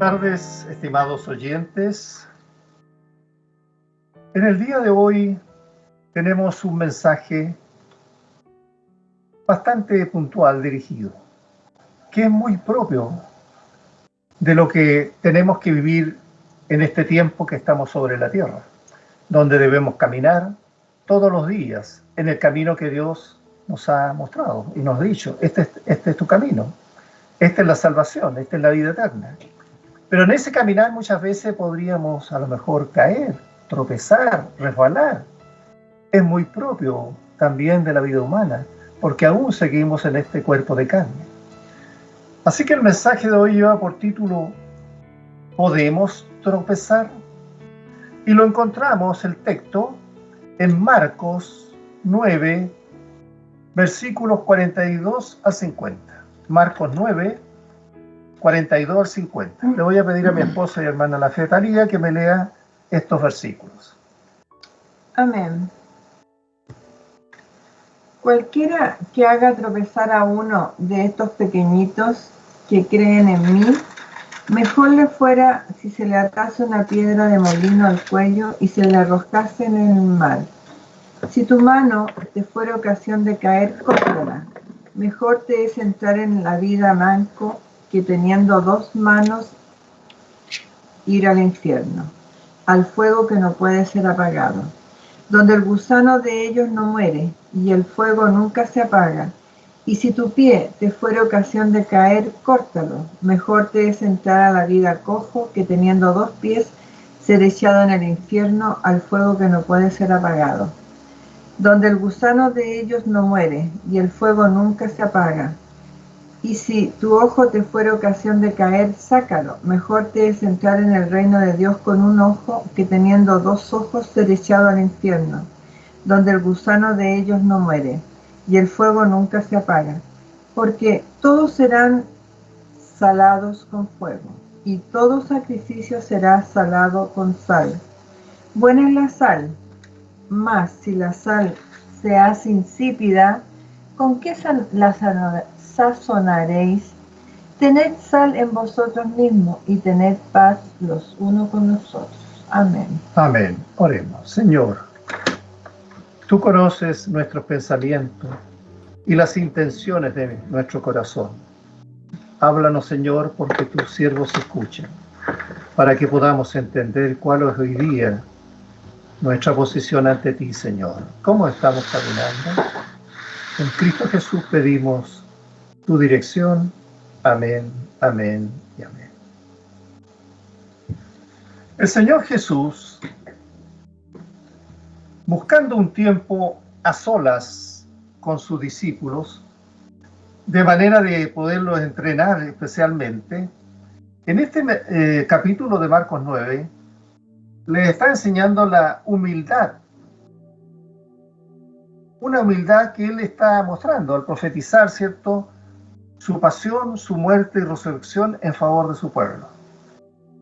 Tardes, estimados oyentes. En el día de hoy tenemos un mensaje bastante puntual dirigido, que es muy propio de lo que tenemos que vivir en este tiempo que estamos sobre la tierra, donde debemos caminar todos los días en el camino que Dios nos ha mostrado y nos ha dicho: este es tu camino, esta es la salvación, esta es la vida eterna. Pero en ese caminar muchas veces podríamos a lo mejor caer, tropezar, resbalar. Es muy propio también de la vida humana, porque aún seguimos en este cuerpo de carne. Así que el mensaje de hoy lleva por título: ¿podemos tropezar? Y lo encontramos el texto en Marcos 9, versículos 42 al 50. Marcos 9, 42 al 50. Le voy a pedir a mi esposa y hermana la fe Talía que me lea estos versículos. Amén. Cualquiera que haga tropezar a uno de estos pequeñitos que creen en mí, mejor le fuera si se le atase una piedra de molino al cuello y se le arrojase en el mar. Si tu mano te fuera ocasión de caer, córtala. Mejor te es entrar en la vida manco que teniendo dos manos ir al infierno, al fuego que no puede ser apagado, donde el gusano de ellos no muere y el fuego nunca se apaga. Y si tu pie te fuera ocasión de caer, córtalo. Mejor te es entrar a la vida cojo que teniendo dos pies ser echado en el infierno, al fuego que no puede ser apagado, donde el gusano de ellos no muere y el fuego nunca se apaga. Y si tu ojo te fuera ocasión de caer, sácalo. Mejor te es entrar en el reino de Dios con un ojo que teniendo dos ojos ser echado al infierno, donde el gusano de ellos no muere y el fuego nunca se apaga. Porque todos serán salados con fuego, y todo sacrificio será salado con sal. Buena es la sal, mas si la sal se hace insípida, ¿con qué la sazonaréis? Tened sal en vosotros mismos y tened paz los unos con los otros. Amén. Amén. Oremos. Señor, tú conoces nuestros pensamientos y las intenciones de nuestro corazón. Háblanos, Señor, porque tus siervos escuchan, para que podamos entender cuál es hoy día nuestra posición ante ti, Señor. ¿Cómo estamos caminando? En Cristo Jesús pedimos tu dirección. Amén, amén y amén. El Señor Jesús, buscando un tiempo a solas con sus discípulos, de manera de poderlos entrenar especialmente, en este capítulo de Marcos 9, les está enseñando la humildad. Una humildad que Él está mostrando al profetizar, ¿cierto?, su pasión, su muerte y resurrección en favor de su pueblo.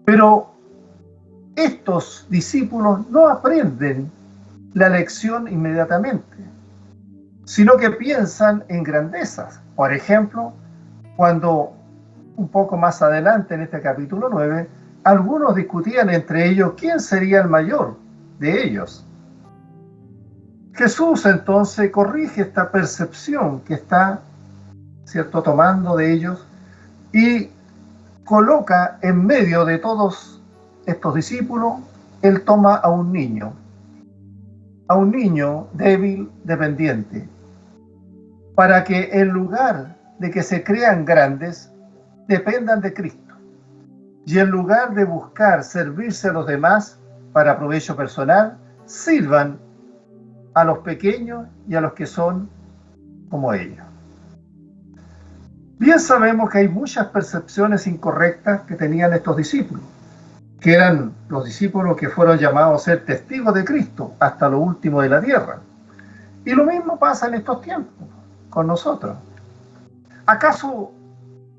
Pero estos discípulos no aprenden la lección inmediatamente, sino que piensan en grandezas. Por ejemplo, cuando un poco más adelante en este capítulo 9, algunos discutían entre ellos quién sería el mayor de ellos. Jesús entonces corrige esta percepción que está, ¿cierto?, tomando de ellos y coloca en medio de todos estos discípulos. Él toma a un niño débil, dependiente, para que en lugar de que se crean grandes, dependan de Cristo. Y en lugar de buscar servirse a los demás para provecho personal, sirvan a los pequeños y a los que son como ellos. Bien sabemos que hay muchas percepciones incorrectas que tenían estos discípulos, que eran los discípulos que fueron llamados a ser testigos de Cristo hasta lo último de la tierra. Y lo mismo pasa en estos tiempos con nosotros. ¿Acaso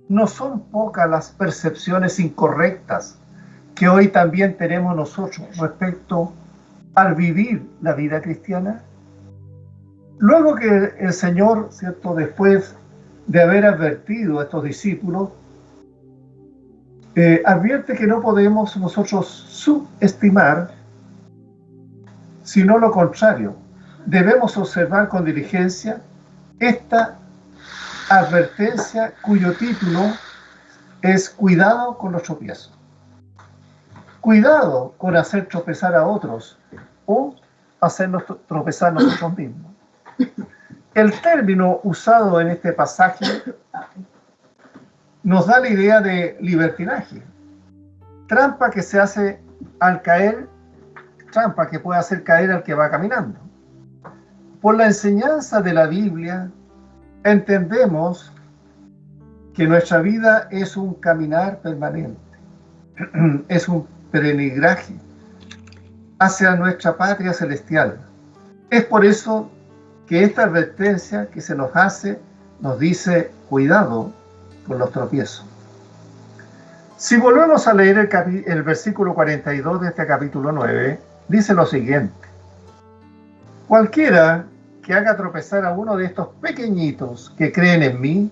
no son pocas las percepciones incorrectas que hoy también tenemos nosotros respecto al vivir la vida cristiana? Luego que el Señor, ¿cierto?, después de haber advertido a estos discípulos advierte que no podemos nosotros subestimar, sino lo contrario. Debemos observar con diligencia esta advertencia cuyo título es Cuidado con los tropiezos. Cuidado con hacer tropezar a otros o hacernos tropezar nosotros mismos. El término usado en este pasaje nos da la idea de libertinaje. Trampa que se hace al caer, trampa que puede hacer caer al que va caminando. Por la enseñanza de la Biblia, entendemos que nuestra vida es un caminar permanente, es un peregrinaje hacia nuestra patria celestial. Es por eso que esta advertencia que se nos hace nos dice cuidado con los tropiezos. Si volvemos a leer el versículo 42 de este capítulo 9, dice lo siguiente: cualquiera que haga tropezar a uno de estos pequeñitos que creen en mí,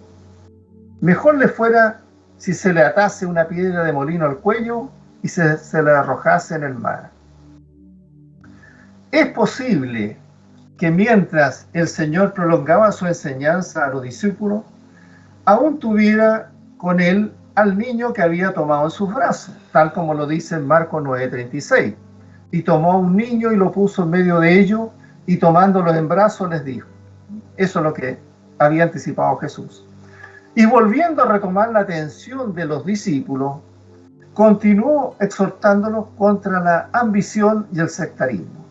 mejor le fuera si se le atase una piedra de molino al cuello y se le arrojase en el mar. Es posible que mientras el Señor prolongaba su enseñanza a los discípulos, aún tuviera con él al niño que había tomado en sus brazos, tal como lo dice en Marcos 9:36. Y tomó a un niño y lo puso en medio de ellos, y tomándolos en brazos les dijo. Eso es lo que había anticipado Jesús. Y volviendo a retomar la atención de los discípulos, continuó exhortándolos contra la ambición y el sectarismo.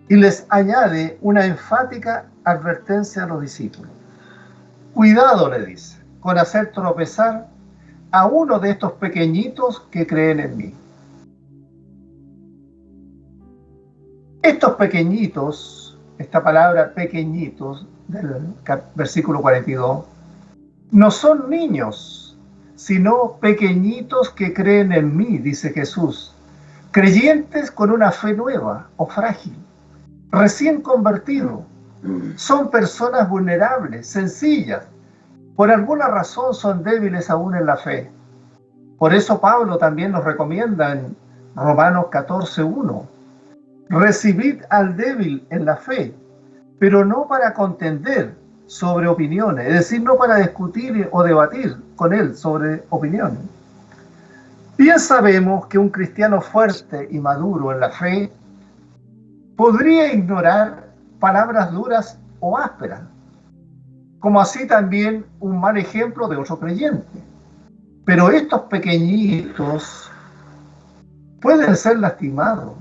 Y les añade una enfática advertencia a los discípulos. Cuidado, le dice, con hacer tropezar a uno de estos pequeñitos que creen en mí. Estos pequeñitos, esta palabra pequeñitos del versículo 42, no son niños, sino pequeñitos que creen en mí, dice Jesús, creyentes con una fe nueva o frágil, recién convertidos. Son personas vulnerables, sencillas, por alguna razón son débiles aún en la fe. Por eso Pablo también nos recomienda en Romanos 14:1, recibid al débil en la fe, pero no para contender sobre opiniones, es decir, no para discutir o debatir con él sobre opiniones. Bien sabemos que un cristiano fuerte y maduro en la fe podría ignorar palabras duras o ásperas, como así también un mal ejemplo de otro creyente. Pero estos pequeñitos pueden ser lastimados,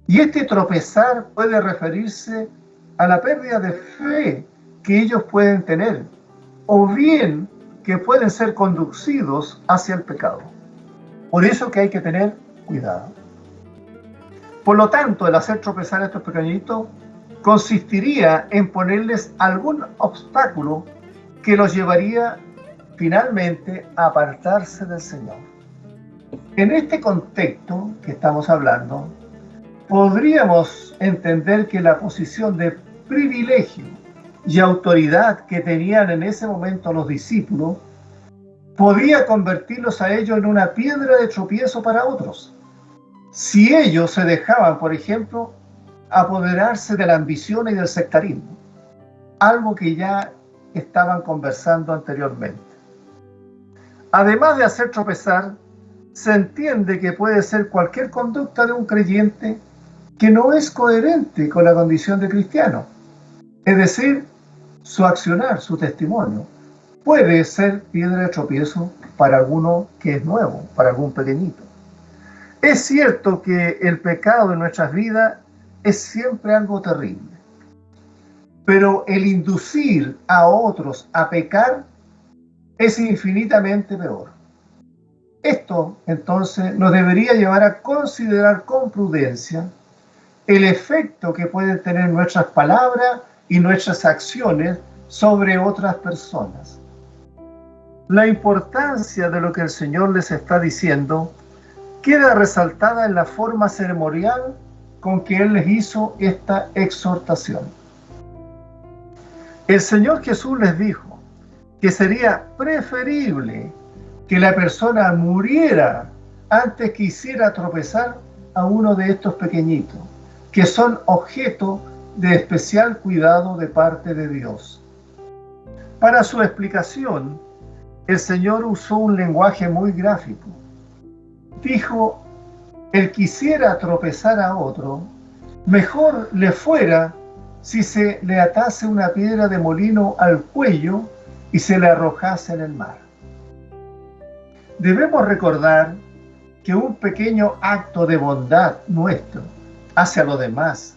y este tropezar puede referirse a la pérdida de fe que ellos pueden tener, o bien que pueden ser conducidos hacia el pecado. Por eso que hay que tener cuidado. Por lo tanto, el hacer tropezar a estos pequeñitos consistiría en ponerles algún obstáculo que los llevaría finalmente a apartarse del Señor. En este contexto que estamos hablando, podríamos entender que la posición de privilegio y autoridad que tenían en ese momento los discípulos podía convertirlos a ellos en una piedra de tropiezo para otros. Si ellos se dejaban, por ejemplo, apoderarse de la ambición y del sectarismo, algo que ya estaban conversando anteriormente. Además de hacer tropezar, se entiende que puede ser cualquier conducta de un creyente que no es coherente con la condición de cristiano. Es decir, su accionar, su testimonio, puede ser piedra de tropiezo para alguno que es nuevo, para algún pequeñito. Es cierto que el pecado en nuestras vidas es siempre algo terrible, pero el inducir a otros a pecar es infinitamente peor. Esto, entonces, nos debería llevar a considerar con prudencia el efecto que pueden tener nuestras palabras y nuestras acciones sobre otras personas. La importancia de lo que el Señor les está diciendo queda resaltada en la forma ceremonial con que Él les hizo esta exhortación. El Señor Jesús les dijo que sería preferible que la persona muriera antes que hiciera tropezar a uno de estos pequeñitos, que son objeto de especial cuidado de parte de Dios. Para su explicación, el Señor usó un lenguaje muy gráfico. Dijo: el que hiciera tropezar a otro, mejor le fuera si se le atase una piedra de molino al cuello y se le arrojase en el mar. Debemos recordar que un pequeño acto de bondad nuestro hacia los demás,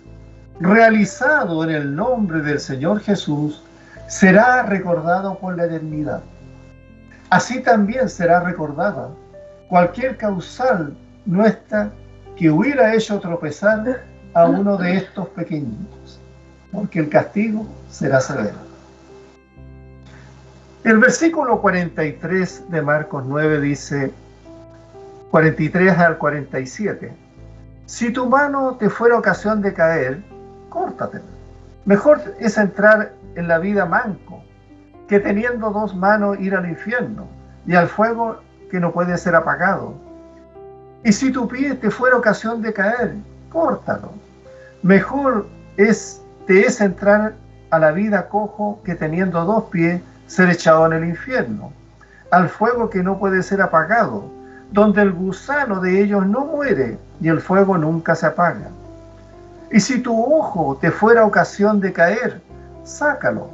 realizado en el nombre del Señor Jesús, será recordado por la eternidad. Así también será recordada cualquier causal nuestra que hubiera hecho tropezar a uno de estos pequeñitos, porque el castigo será severo. El versículo 43 de Marcos 9 dice, 43 al 47, si tu mano te fuera ocasión de caer, córtatela. Mejor es entrar en la vida manco, que teniendo dos manos ir al infierno y al fuego que no puede ser apagado. Y si tu pie te fuera ocasión de caer, córtalo. Mejor te es entrar a la vida cojo que teniendo dos pies ser echado en el infierno, al fuego que no puede ser apagado, donde el gusano de ellos no muere y el fuego nunca se apaga. Y si tu ojo te fuera ocasión de caer, sácalo.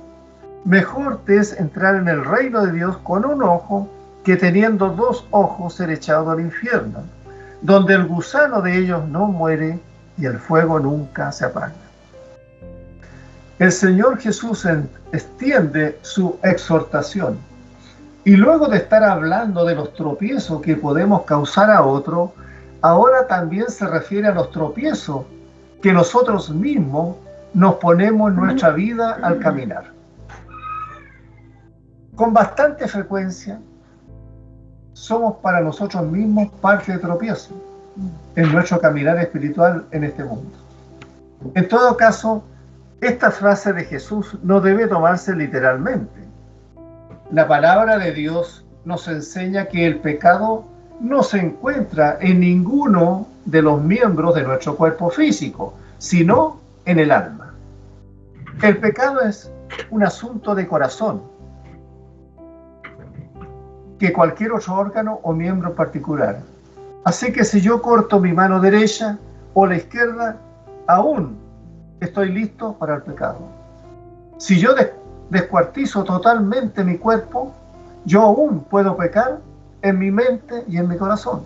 Mejor te es entrar en el reino de Dios con un ojo que teniendo dos ojos ser echado al infierno, donde el gusano de ellos no muere y el fuego nunca se apaga. El Señor Jesús extiende su exhortación y luego de estar hablando de los tropiezos que podemos causar a otro, ahora también se refiere a los tropiezos que nosotros mismos nos ponemos en nuestra vida al caminar. Con bastante frecuencia somos para nosotros mismos parte de tropiezo en nuestro caminar espiritual en este mundo. En todo caso, esta frase de Jesús no debe tomarse literalmente. La palabra de Dios nos enseña que el pecado no se encuentra en ninguno de los miembros de nuestro cuerpo físico, sino en el alma. El pecado es un asunto de corazón, que cualquier otro órgano o miembro particular. Así que si yo corto mi mano derecha o la izquierda, aún estoy listo para el pecado. Si yo descuartizo totalmente mi cuerpo, yo aún puedo pecar en mi mente y en mi corazón.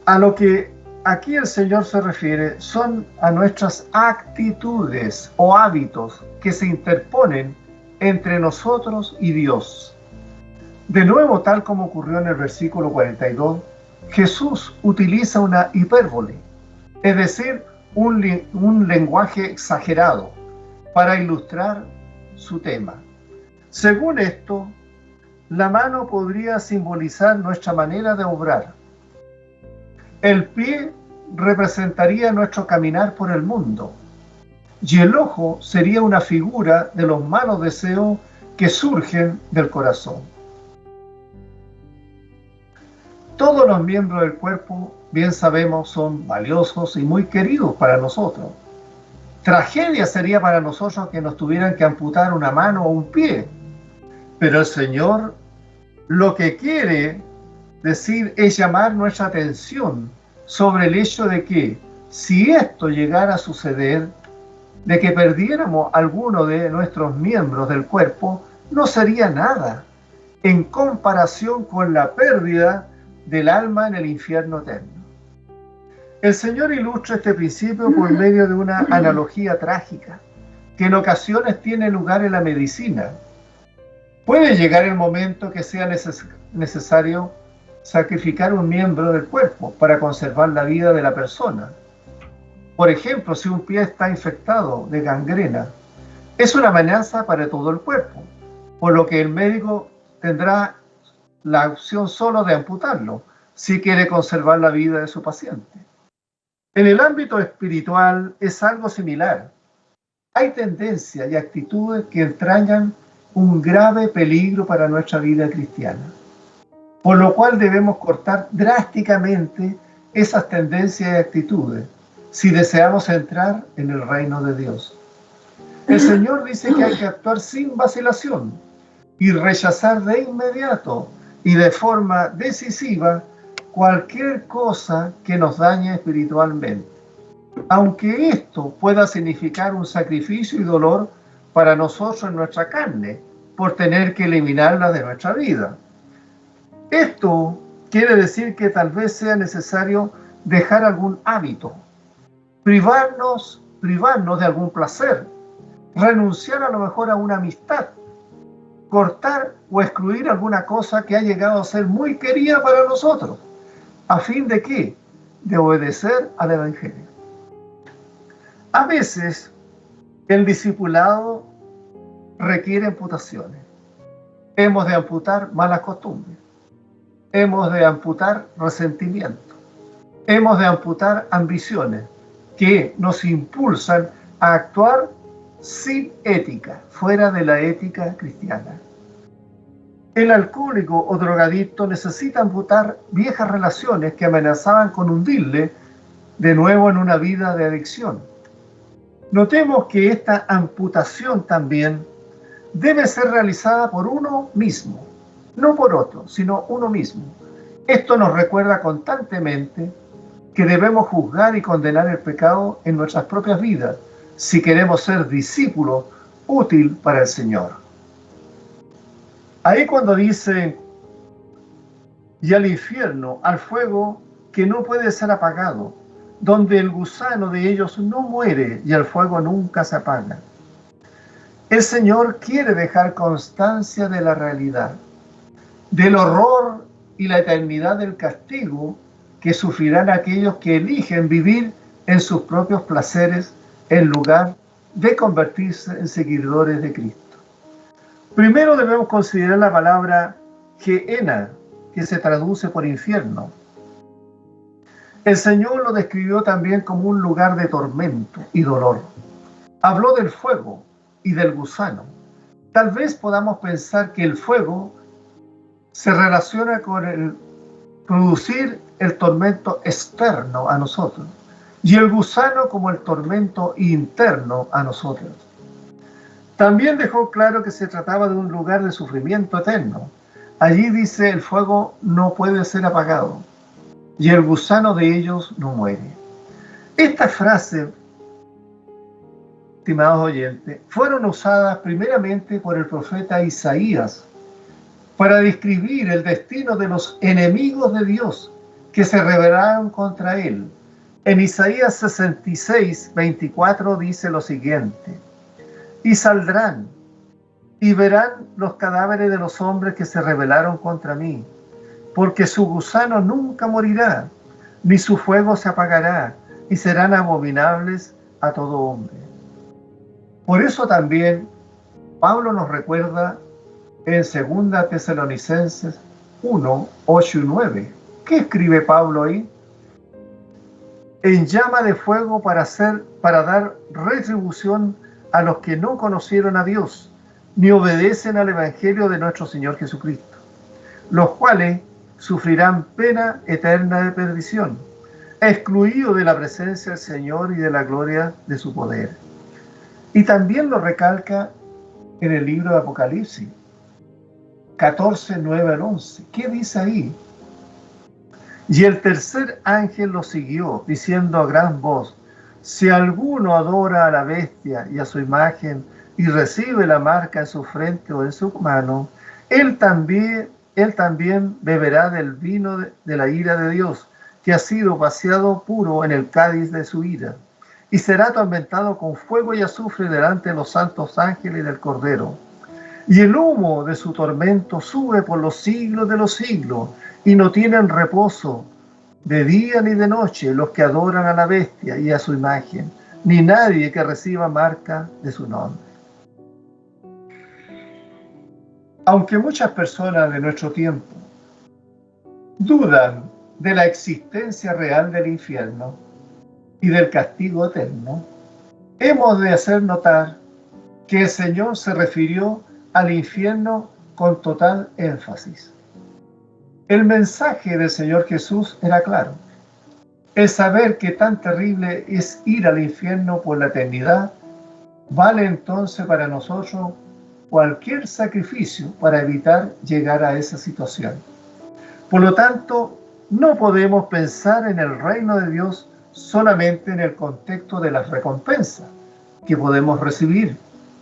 A lo que aquí el Señor se refiere son a nuestras actitudes o hábitos que se interponen entre nosotros y Dios. De nuevo, tal como ocurrió en el versículo 42, Jesús utiliza una hipérbole, es decir, un lenguaje exagerado para ilustrar su tema. Según esto, la mano podría simbolizar nuestra manera de obrar. El pie representaría nuestro caminar por el mundo. Y el ojo sería una figura de los malos deseos que surgen del corazón. Todos los miembros del cuerpo, bien sabemos, son valiosos y muy queridos para nosotros. Tragedia sería para nosotros que nos tuvieran que amputar una mano o un pie. Pero el Señor lo que quiere decir es llamar nuestra atención sobre el hecho de que si esto llegara a suceder, de que perdiéramos alguno de nuestros miembros del cuerpo, no sería nada en comparación con la pérdida del alma en el infierno eterno. El Señor ilustra este principio por medio de una analogía trágica que en ocasiones tiene lugar en la medicina. Puede llegar el momento que sea necesario sacrificar un miembro del cuerpo para conservar la vida de la persona. Por ejemplo, si un pie está infectado de gangrena, es una amenaza para todo el cuerpo, por lo que el médico tendrá la opción solo de amputarlo, si quiere conservar la vida de su paciente. En el ámbito espiritual es algo similar. Hay tendencias y actitudes que entrañan un grave peligro para nuestra vida cristiana, por lo cual debemos cortar drásticamente esas tendencias y actitudes si deseamos entrar en el reino de Dios. El Señor dice que hay que actuar sin vacilación y rechazar de inmediato y de forma decisiva cualquier cosa que nos dañe espiritualmente, aunque esto pueda significar un sacrificio y dolor para nosotros en nuestra carne, por tener que eliminarla de nuestra vida. Esto quiere decir que tal vez sea necesario dejar algún hábito, privarnos de algún placer, renunciar a lo mejor a una amistad, cortar o excluir alguna cosa que ha llegado a ser muy querida para nosotros, ¿a fin de qué? De obedecer al Evangelio. A veces el discipulado requiere amputaciones. Hemos de amputar malas costumbres. Hemos de amputar resentimiento. Hemos de amputar ambiciones que nos impulsan a actuar sin ética, fuera de la ética cristiana. El alcohólico o drogadicto necesita amputar viejas relaciones que amenazaban con hundirle de nuevo en una vida de adicción. Notemos que esta amputación también debe ser realizada por uno mismo, no por otro, sino uno mismo. Esto nos recuerda constantemente que debemos juzgar y condenar el pecado en nuestras propias vidas si queremos ser discípulos útil para el Señor. Ahí cuando dice, y al infierno, al fuego que no puede ser apagado, donde el gusano de ellos no muere y el fuego nunca se apaga. El Señor quiere dejar constancia de la realidad, del horror y la eternidad del castigo que sufrirán aquellos que eligen vivir en sus propios placeres en lugar de convertirse en seguidores de Cristo. Primero debemos considerar la palabra Gehenna, que se traduce por infierno. El Señor lo describió también como un lugar de tormento y dolor. Habló del fuego y del gusano. Tal vez podamos pensar que el fuego se relaciona con el producir el tormento externo a nosotros y el gusano como el tormento interno a nosotros. También dejó claro que se trataba de un lugar de sufrimiento eterno. Allí dice, el fuego no puede ser apagado y el gusano de ellos no muere. Estas frases, estimados oyentes, fueron usadas primeramente por el profeta Isaías para describir el destino de los enemigos de Dios que se rebelaron contra él. En Isaías 66, 24 dice lo siguiente: y saldrán y verán los cadáveres de los hombres que se rebelaron contra mí, porque su gusano nunca morirá, ni su fuego se apagará, y serán abominables a todo hombre. Por eso también Pablo nos recuerda en 2 Tesalonicenses 1, 8 y 9. ¿Qué escribe Pablo ahí? En llama de fuego para dar retribución a los que no conocieron a Dios, ni obedecen al Evangelio de nuestro Señor Jesucristo, los cuales sufrirán pena eterna de perdición, excluidos de la presencia del Señor y de la gloria de su poder. Y también lo recalca en el libro de Apocalipsis 14, 9 al 11. ¿Qué dice ahí? Y el tercer ángel lo siguió, diciendo a gran voz: si alguno adora a la bestia y a su imagen y recibe la marca en su frente o en su mano, él también beberá del vino de la ira de Dios, que ha sido vaciado puro en el cáliz de su ira, y será atormentado con fuego y azufre delante de los santos ángeles y del Cordero. Y el humo de su tormento sube por los siglos de los siglos, y no tienen reposo de día ni de noche los que adoran a la bestia y a su imagen, ni nadie que reciba marca de su nombre. Aunque muchas personas de nuestro tiempo dudan de la existencia real del infierno y del castigo eterno, hemos de hacer notar que el Señor se refirió al infierno con total énfasis. El mensaje del Señor Jesús era claro. El saber que tan terrible es ir al infierno por la eternidad, vale entonces para nosotros cualquier sacrificio para evitar llegar a esa situación. Por lo tanto, no podemos pensar en el reino de Dios solamente en el contexto de las recompensas que podemos recibir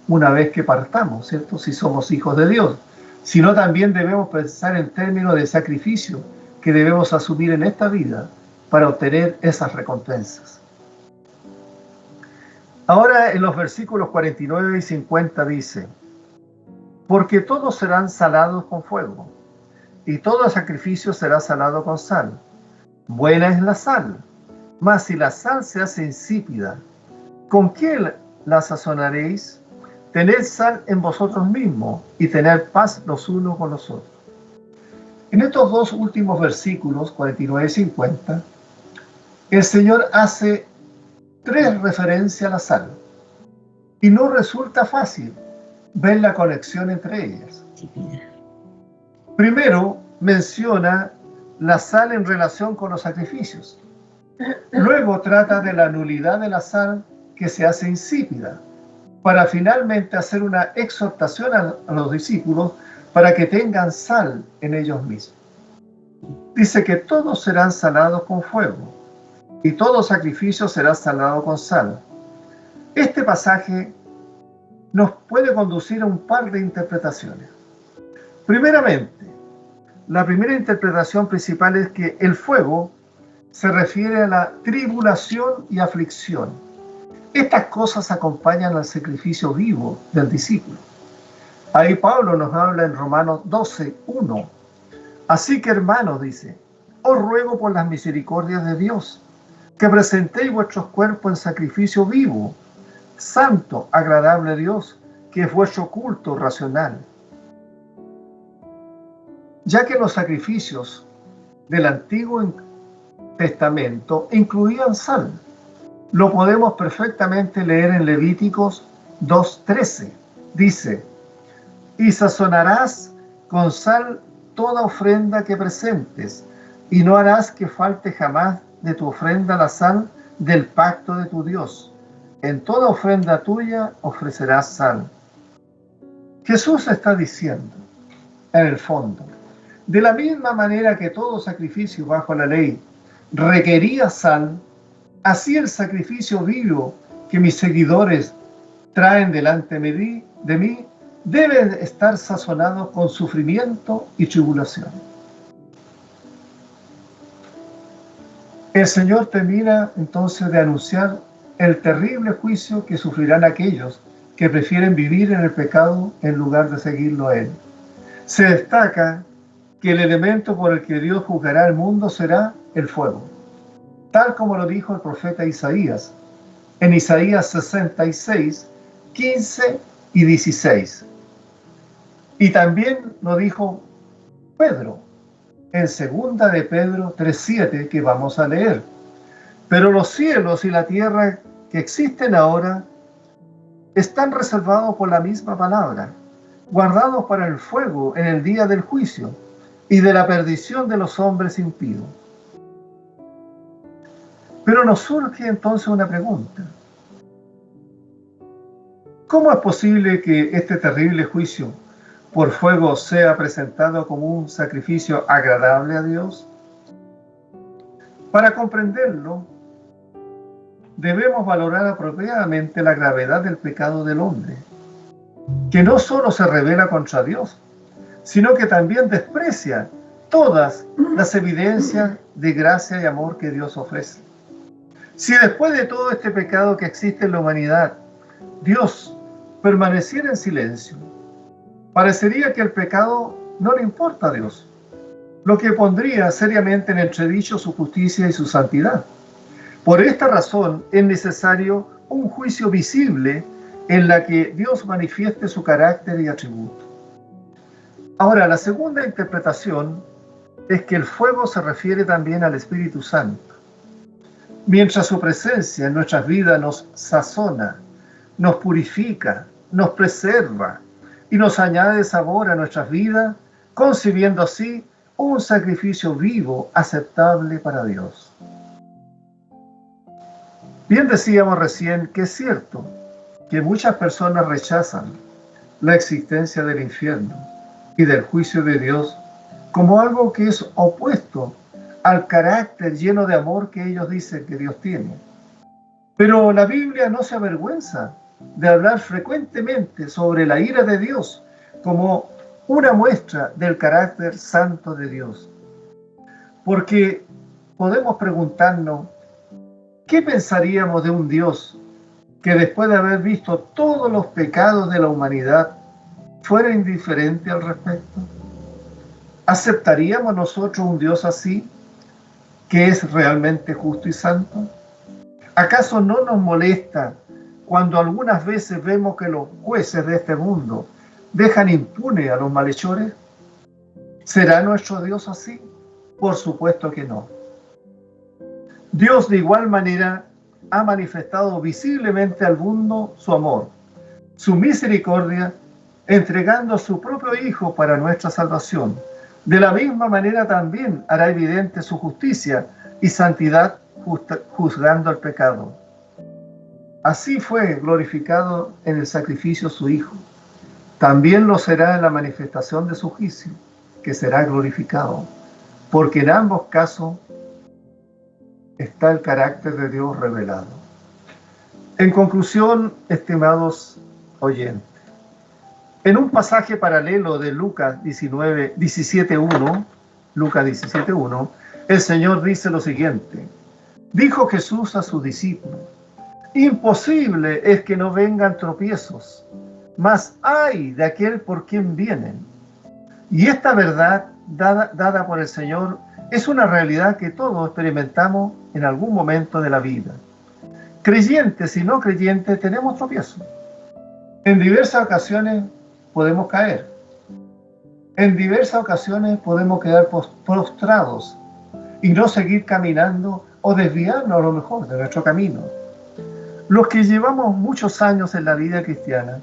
una vez que partamos, ¿cierto? Si somos hijos de Dios, sino también debemos pensar en términos de sacrificio que debemos asumir en esta vida para obtener esas recompensas. Ahora en los versículos 49 y 50 dice: porque todos serán salados con fuego, y todo sacrificio será salado con sal. Buena es la sal, mas si la sal se hace insípida, ¿con qué la sazonaréis? Tened sal en vosotros mismos y tened paz los unos con los otros. En estos dos últimos versículos, 49 y 50, el Señor hace tres referencias a la sal. Y no resulta fácil ver la conexión entre ellas. Primero, menciona la sal en relación con los sacrificios. Luego trata de la nulidad de la sal que se hace insípida, para finalmente hacer una exhortación a los discípulos para que tengan sal en ellos mismos. Dice que todos serán salados con fuego, y todo sacrificio será salado con sal. Este pasaje nos puede conducir a un par de interpretaciones. Primeramente, la primera interpretación principal es que el fuego se refiere a la tribulación y aflicción. Estas cosas acompañan al sacrificio vivo del discípulo. Ahí Pablo nos habla en Romanos 12:1. Así que, hermanos, dice, os ruego por las misericordias de Dios, que presentéis vuestros cuerpos en sacrificio vivo, santo, agradable a Dios, que es vuestro culto racional. Ya que los sacrificios del Antiguo Testamento incluían sal, lo podemos perfectamente leer en Levíticos 2:13. Dice: y sazonarás con sal toda ofrenda que presentes, y no harás que falte jamás de tu ofrenda la sal del pacto de tu Dios. En toda ofrenda tuya ofrecerás sal. Jesús está diciendo, en el fondo, de la misma manera que todo sacrificio bajo la ley requería sal, así el sacrificio vivo que mis seguidores traen delante de mí debe estar sazonado con sufrimiento y tribulación. El Señor termina entonces de anunciar el terrible juicio que sufrirán aquellos que prefieren vivir en el pecado en lugar de seguirlo a Él. Se destaca que el elemento por el que Dios juzgará al mundo será el fuego, tal como lo dijo el profeta Isaías, en Isaías 66, 15 y 16. Y también lo dijo Pedro, en 2 de Pedro 3:7, que vamos a leer. Pero los cielos y la tierra que existen ahora están reservados por la misma palabra, guardados para el fuego en el día del juicio y de la perdición de los hombres impíos. Pero nos surge entonces una pregunta. ¿Cómo es posible que este terrible juicio por fuego sea presentado como un sacrificio agradable a Dios? Para comprenderlo, debemos valorar apropiadamente la gravedad del pecado del hombre, que no solo se rebela contra Dios, sino que también desprecia todas las evidencias de gracia y amor que Dios ofrece. Si después de todo este pecado que existe en la humanidad, Dios permaneciera en silencio, parecería que el pecado no le importa a Dios, lo que pondría seriamente en entredicho su justicia y su santidad. Por esta razón es necesario un juicio visible en la que Dios manifieste su carácter y atributos. Ahora, la segunda interpretación es que el fuego se refiere también al Espíritu Santo. Mientras su presencia en nuestras vidas nos sazona, nos purifica, nos preserva, y nos añade sabor a nuestras vidas, concibiendo así un sacrificio vivo, aceptable para Dios. Bien decíamos recién que es cierto que muchas personas rechazan la existencia del infierno y del juicio de Dios como algo que es opuesto al carácter lleno de amor que ellos dicen que Dios tiene. Pero la Biblia no se avergüenza de hablar frecuentemente sobre la ira de Dios como una muestra del carácter santo de Dios. Porque podemos preguntarnos, ¿qué pensaríamos de un Dios que después de haber visto todos los pecados de la humanidad fuera indiferente al respecto? ¿Aceptaríamos nosotros un Dios así, que es realmente justo y santo? ¿Acaso no nos molesta cuando algunas veces vemos que los jueces de este mundo dejan impune a los malhechores? ¿Será nuestro Dios así? Por supuesto que no. Dios de igual manera ha manifestado visiblemente al mundo su amor, su misericordia, entregando a su propio Hijo para nuestra salvación. De la misma manera también hará evidente su justicia y santidad juzgando el pecado. Así fue glorificado en el sacrificio su Hijo. También lo será en la manifestación de su juicio, que será glorificado, porque en ambos casos está el carácter de Dios revelado. En conclusión, estimados oyentes, en un pasaje paralelo de Lucas 17:1, Lucas 17:1, el Señor dice lo siguiente: dijo Jesús a sus discípulos, imposible es que no vengan tropiezos, mas ay de aquel por quien vienen. Y esta verdad dada por el Señor es una realidad que todos experimentamos en algún momento de la vida. Creyentes y no creyentes tenemos tropiezos. En diversas ocasiones podemos caer. En diversas ocasiones podemos quedar prostrados y no seguir caminando o desviarnos a lo mejor de nuestro camino. Los que llevamos muchos años en la vida cristiana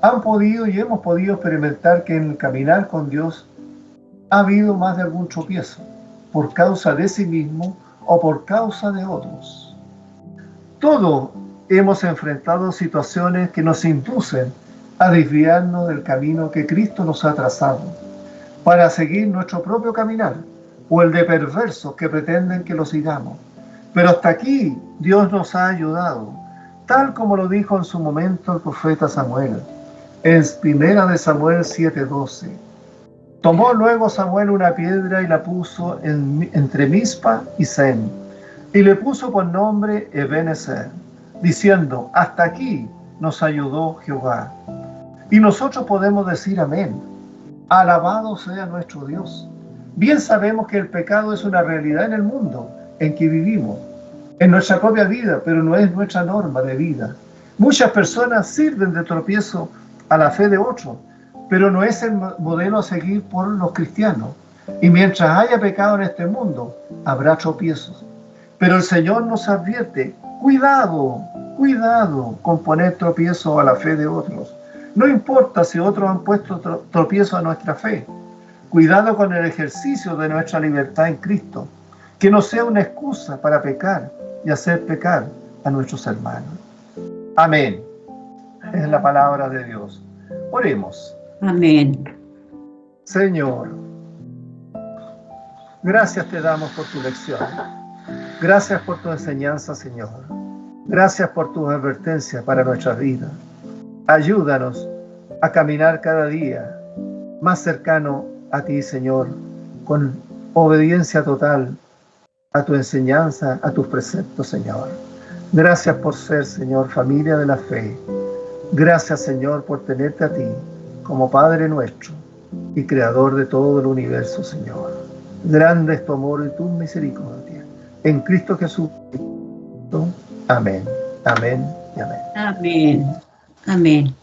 han podido y hemos podido experimentar que en el caminar con Dios ha habido más de algún tropiezo, por causa de sí mismo o por causa de otros. Todos hemos enfrentado situaciones que nos inducen a desviarnos del camino que Cristo nos ha trazado, para seguir nuestro propio caminar, o el de perversos que pretenden que lo sigamos. Pero hasta aquí Dios nos ha ayudado, tal como lo dijo en su momento el profeta Samuel, en 1 Samuel 7:12. Tomó luego Samuel una piedra y la puso entre Mizpa y Sen, y le puso por nombre Ebenezer, diciendo, hasta aquí nos ayudó Jehová. Y nosotros podemos decir amén. Alabado sea nuestro Dios. Bien sabemos que el pecado es una realidad en el mundo en que vivimos, en nuestra propia vida, pero no es nuestra norma de vida. Muchas personas sirven de tropiezo a la fe de otros, pero no es el modelo a seguir por los cristianos. Y mientras haya pecado en este mundo, habrá tropiezos. Pero el Señor nos advierte, cuidado con poner tropiezo a la fe de otros. No importa si otros han puesto tropiezo a nuestra fe. Cuidado con el ejercicio de nuestra libertad en Cristo, que no sea una excusa para pecar y hacer pecar a nuestros hermanos. Amén. Es la palabra de Dios. Oremos. Amén. Señor, gracias te damos por tu lección. Gracias por tu enseñanza, Señor. Gracias por tus advertencias para nuestra vida. Ayúdanos a caminar cada día más cercano a ti, Señor, con obediencia total a tu enseñanza, a tus preceptos, Señor. Gracias por ser, Señor, familia de la fe. Gracias, Señor, por tenerte a ti como Padre nuestro y Creador de todo el universo, Señor. Grande es tu amor y tu misericordia. En Cristo Jesús. Amén, amén y amén. Amén. Amén.